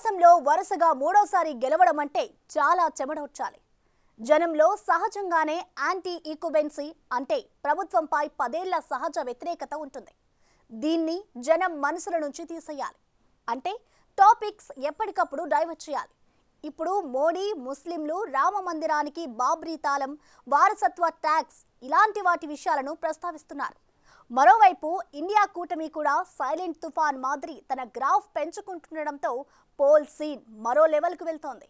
దేశంలో వరుసగా మూడోసారి గెలవడం అంటే చాలా చెమడొచ్చాలి. జనంలో సహజంగానే యాంటీ ఈక్యుబెన్సీ అంటే ప్రభుత్వంపై 10 ఏళ్ల సహజ వ్యతిరేకత ఉంటుంది. దీన్ని జనం మనసుల నుంచి తీసేయాలి. అంటే టాపిక్స్ ఎప్పటికప్పుడు డైవర్ట్ చేయాలి. ఇప్పుడు మోడీ ముస్లింలు రామ మందిరానికి బాబ్రీ తాళం, వారసత్వ ట్యాక్స్ ఇలాంటి వాటి విషయాలను ప్రస్తావిస్తున్నారు. మరోవైపు ఇండియా కూటమి కూడా సైలెంట్ తుఫాన్ మాదిరి తన గ్రాఫ్ పెంచుకుంటుండడంతో పోల్ సీన్ మరో లెవెల్కు వెళ్తోంది.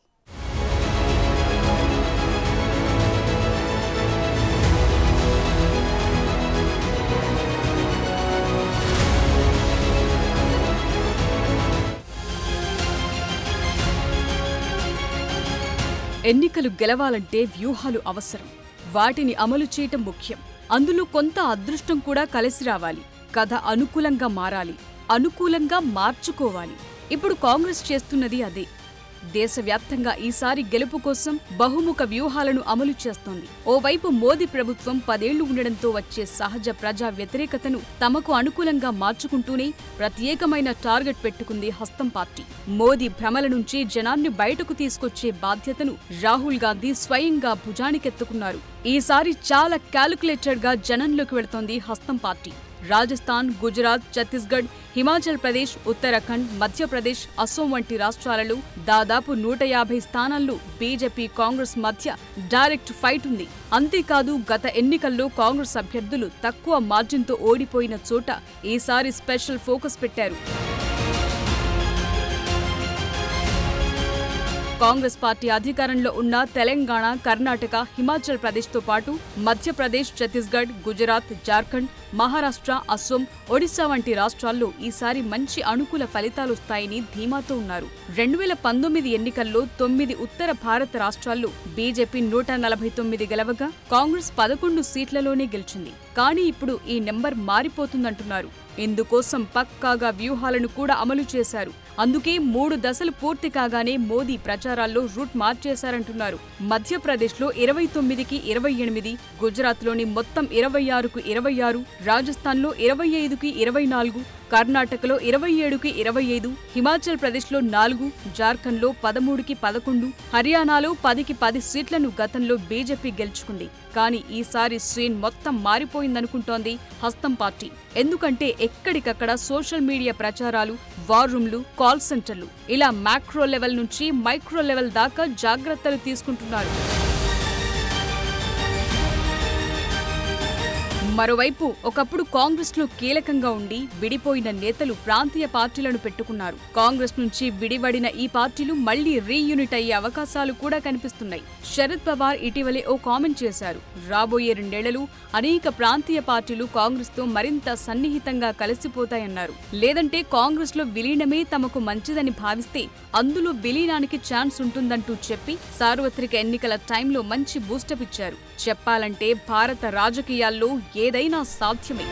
ఎన్నికలు గెలవాలంటే వ్యూహాలు అవసరం. వాటిని అమలు చేయటం ముఖ్యం. అందులో కొంత అదృష్టం కూడా కలిసి రావాలి. కథ అనుకూలంగా మారాలి, అనుకూలంగా మార్చుకోవాలి. ఇప్పుడు కాంగ్రెస్ చేస్తున్నది అదే. దేశవ్యాప్తంగా ఈసారి గెలుపు కోసం బహుముఖ వ్యూహాలను అమలు చేస్తోంది. ఓవైపు మోదీ ప్రభుత్వం 10 ఏళ్లు ఉండడంతో వచ్చే సహజ ప్రజా వ్యతిరేకతను తమకు అనుకూలంగా మార్చుకుంటూనే ప్రత్యేకమైన టార్గెట్ పెట్టుకుంది హస్తం పార్టీ. మోదీ భ్రమల నుంచి జనాన్ని బయటకు తీసుకొచ్చే బాధ్యతను రాహుల్ గాంధీ స్వయంగా భుజానికెత్తుకున్నారు. ఈసారి చాలా క్యాలిక్యులేటెడ్ గా జనంలోకి వెళుతోంది హస్తం పార్టీ. రాజస్థాన్, గుజరాత్, ఛత్తీస్గఢ్, హిమాచల్ ప్రదేశ్, ఉత్తరాఖండ్, మధ్యప్రదేశ్, అసోం వంటి రాష్ట్రాలలో దాదాపు 150 స్థానాల్లో బీజేపీ, కాంగ్రెస్ మధ్య డైరెక్ట్ ఫైట్ ఉంది. అంతేకాదు గత ఎన్నికల్లో కాంగ్రెస్ అభ్యర్థులు తక్కువ మార్జిన్తో ఓడిపోయిన చోట ఈసారి స్పెషల్ ఫోకస్ పెట్టారు. కాంగ్రెస్ పార్టీ అధికారంలో ఉన్న తెలంగాణ, కర్ణాటక, హిమాచల్ ప్రదేశ్తో పాటు మధ్యప్రదేశ్, ఛత్తీస్గఢ్, గుజరాత్, జార్ఖండ్, మహారాష్ట్ర, అస్సోం, ఒడిశా వంటి రాష్ట్రాల్లో ఈసారి మంచి అనుకూల ఫలితాలొస్తాయని ధీమాతో ఉన్నారు. 2019 ఎన్నికల్లో 9 ఉత్తర భారత రాష్ట్రాల్లో బీజేపీ 149 గెలవగా కాంగ్రెస్ 11 సీట్లలోనే గెలిచింది. కానీ ఇప్పుడు ఈ నెంబర్ మారిపోతుందంటున్నారు. ఇందుకోసం పక్కాగా వ్యూహాలను కూడా అమలు చేశారు. అందుకే 3 దశలు పూర్తి కాగానే మోదీ ప్రచారాల్లో రూట్ మార్చేశారంటున్నారు. మధ్యప్రదేశ్లో 29కి 28, గుజరాత్లోని మొత్తం 26కు 26, రాజస్థాన్లో 25కి 24, కర్ణాటకలో 27కి 25, హిమాచల్ ప్రదేశ్లో 4, జార్ఖండ్లో 13కి 11, హర్యానాలో 10కి 10 సీట్లను గతంలో బీజేపీ గెలుచుకుంది. కానీ ఈసారి సీన్ మొత్తం మారిపోయిందనుకుంటోంది హస్తం పార్టీ. ఎందుకంటే ఎక్కడికక్కడ సోషల్ మీడియా ప్రచారాలు, వార్ రూమ్లు, కాల్ సెంటర్లు ఇలా మ్యాక్రో లెవెల్ నుంచి మైక్రో లెవెల్ దాకా జాగ్రత్తలు తీసుకుంటున్నారు. మరోవైపు ఒకప్పుడు కాంగ్రెస్ లో కీలకంగా ఉండి విడిపోయిన నేతలు ప్రాంతీయ పార్టీలను పెట్టుకున్నారు. కాంగ్రెస్ నుంచి విడివడిన ఈ పార్టీలు మళ్లీ రీయూనిట్ అయ్యే అవకాశాలు కూడా కనిపిస్తున్నాయి. శరద్ పవార్ ఇటీవలే ఓ కామెంట్ చేశారు. రాబోయే 2 ఏళ్లలో అనేక ప్రాంతీయ పార్టీలు కాంగ్రెస్ తో మరింత సన్నిహితంగా కలిసిపోతాయన్నారు. లేదంటే కాంగ్రెస్ లో విలీనమే తమకు మంచిదని భావిస్తే అందులో విలీనానికి ఛాన్స్ ఉంటుందంటూ చెప్పి సార్వత్రిక ఎన్నికల టైంలో మంచి బూస్టప్ ఇచ్చారు. చెప్పాలంటే భారత రాజకీయాల్లో ఏదైనా సాధ్యమే.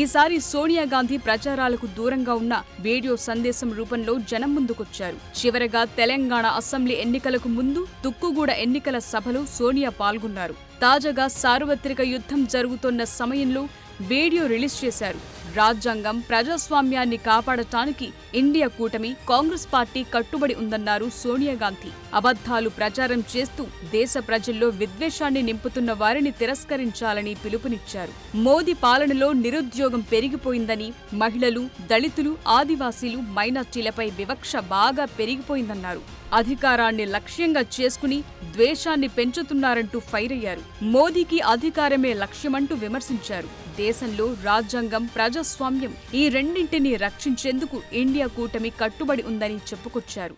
ఈసారి సోనియా గాంధీ ప్రచారాలకు దూరంగా ఉన్న వీడియో సందేశం రూపంలో జనం ముందుకొచ్చారు. చివరగా తెలంగాణ అసెంబ్లీ ఎన్నికలకు ముందు తుక్కుగూడ ఎన్నికల సభలో సోనియా పాల్గొన్నారు. తాజాగా సార్వత్రిక యుద్ధం జరుగుతున్న సమయంలో వీడియో రిలీజ్ చేశారు. రాజ్యాంగం, ప్రజాస్వామ్యాన్ని కాపాడటానికి ఇండియా కూటమి, కాంగ్రెస్ పార్టీ కట్టుబడి ఉందన్నారు సోనియా గాంధీ. అబద్ధాలు ప్రచారం చేస్తూ దేశ ప్రజల్లో విద్వేషాన్ని నింపుతున్న వారిని తిరస్కరించాలని పిలుపునిచ్చారు. మోదీ పాలనలో నిరుద్యోగం పెరిగిపోయిందని, మహిళలు, దళితులు, ఆదివాసీలు, మైనార్టీలపై వివక్ష బాగా పెరిగిపోయిందన్నారు. అధికారాన్ని లక్ష్యంగా చేసుకుని ద్వేషాన్ని పెంచుతున్నారంటూ ఫైర్ అయ్యారు. మోదీకి అధికారమే లక్ష్యమంటూ విమర్శించారు. దేశంలో రాజ్యాంగం, ప్రజాస్వామ్యం ఈ రెండింటినీ రక్షించేందుకు ఇండియా కూటమి కట్టుబడి ఉందని చెప్పుకొచ్చారు.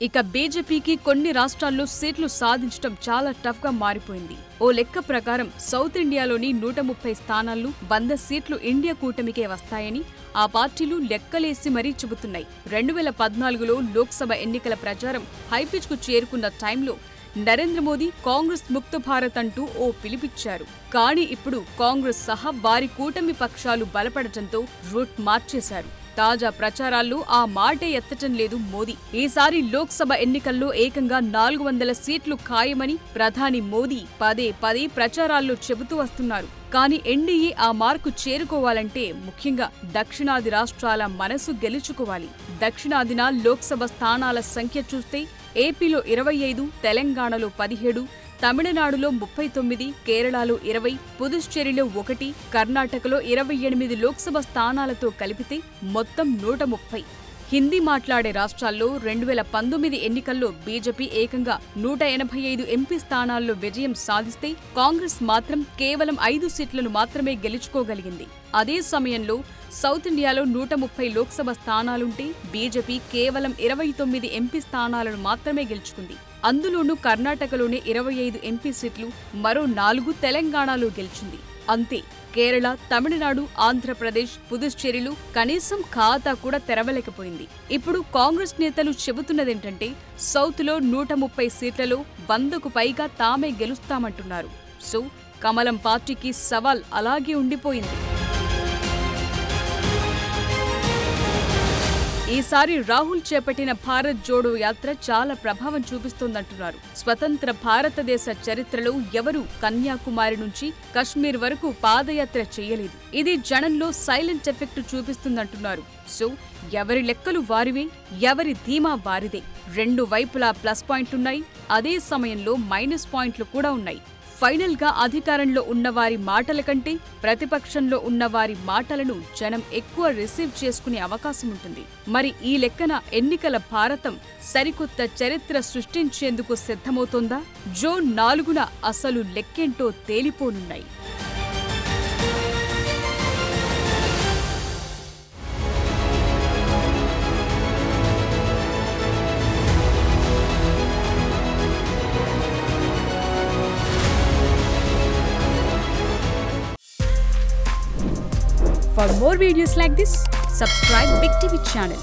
ఇక బీజేపీకి కొన్ని రాష్ట్రాల్లో సీట్లు సాధించడం చాలా టఫ్ గా మారిపోయింది. ఓ లెక్క ప్రకారం సౌత్ ఇండియాలోని 130 స్థానాల్లో 100 సీట్లు ఇండియా కూటమికే వస్తాయని ఆ పార్టీలు లెక్కలేసి మరీ చెబుతున్నాయి. 2014లో లోక్సభ ఎన్నికల ప్రచారం హైపిచ్ కు చేరుకున్న టైంలో నరేంద్ర మోదీ కాంగ్రెస్ ముక్త భారత్ అంటూ ఓ పిలిపిచ్చారు. కానీ ఇప్పుడు కాంగ్రెస్ సహా వారి కూటమి పక్షాలు బలపడటంతో రూట్ మార్చేశారు. తాజా ప్రచారాల్లో ఆ మాటే ఎత్తటం లేదు మోదీ. ఈసారి లోక్సభ ఎన్నికల్లో ఏకంగా 400 సీట్లు ఖాయమని ప్రధాని మోదీ పదే ప్రచారాల్లో చెబుతూ వస్తున్నారు. కానీ ఎన్డీఏ ఆ మార్కు చేరుకోవాలంటే ముఖ్యంగా దక్షిణాది రాష్ట్రాల మనసు గెలుచుకోవాలి. దక్షిణాదిన లోక్సభ స్థానాల సంఖ్య చూస్తే ఏపీలో 25, తెలంగాణలో 17, తమిళనాడులో 39, కేరళలో 20, పుదుచ్చేరిలో 1, కర్ణాటకలో 28 లోక్సభ స్థానాలతో కలిపితే మొత్తం 130. హిందీ మాట్లాడే రాష్ట్రాల్లో 2019 ఎన్నికల్లో బీజేపీ ఏకంగా 185 ఎంపీ స్థానాల్లో విజయం సాధిస్తే కాంగ్రెస్ మాత్రం కేవలం 5 సీట్లను మాత్రమే గెలుచుకోగలిగింది. అదే సమయంలో సౌత్ ఇండియాలో 130 లోక్సభ స్థానాలుంటే బీజేపీ కేవలం 29 ఎంపీ స్థానాలను మాత్రమే గెలుచుకుంది. అందులోనూ కర్ణాటకలోనే 25 ఎంపీ సీట్లు, మరో 4 తెలంగాణలో గెలిచింది. అంతే. కేరళ, తమిళనాడు, ఆంధ్రప్రదేశ్, పుదుచ్చేరిలు కనీసం ఖాతా కూడా తెరవలేకపోయింది. ఇప్పుడు కాంగ్రెస్ నేతలు చెబుతున్నదేంటంటే సౌత్లో 130 సీట్లలో 100కు పైగా తామే గెలుస్తామంటున్నారు. సో కమలం పార్టీకి సవాల్ అలాగే ఉండిపోయింది. ఈసారి రాహుల్ చేపట్టిన భారత్ జోడో యాత్ర చాలా ప్రభావం చూపిస్తోందంటున్నారు. స్వతంత్ర భారతదేశ చరిత్రలో ఎవరూ కన్యాకుమారి నుంచి కశ్మీర్ వరకు పాదయాత్ర చేయలేదు. ఇది జనంలో సైలెంట్ ఎఫెక్ట్ చూపిస్తుందంటున్నారు. సో ఎవరి లెక్కలు వారివే, ఎవరి ధీమా వారిదే. రెండు వైపులా ప్లస్ పాయింట్లున్నాయి, అదే సమయంలో మైనస్ పాయింట్లు కూడా ఉన్నాయి. ఫైనల్ గా అధికారంలో ఉన్నవారి మాటల కంటే ప్రతిపక్షంలో ఉన్నవారి మాటలను జనం ఎక్కువ రిసీవ్ చేసుకునే అవకాశం ఉంటుంది. మరి ఈ లెక్కన ఎన్నికల భారతం సరికొత్త చరిత్ర సృష్టించేందుకు సిద్ధమవుతోందా? జూన్ 4న అసలు లెక్కేంటో తేలిపోనున్నాయి. For more videos like this, subscribe Big TV channel.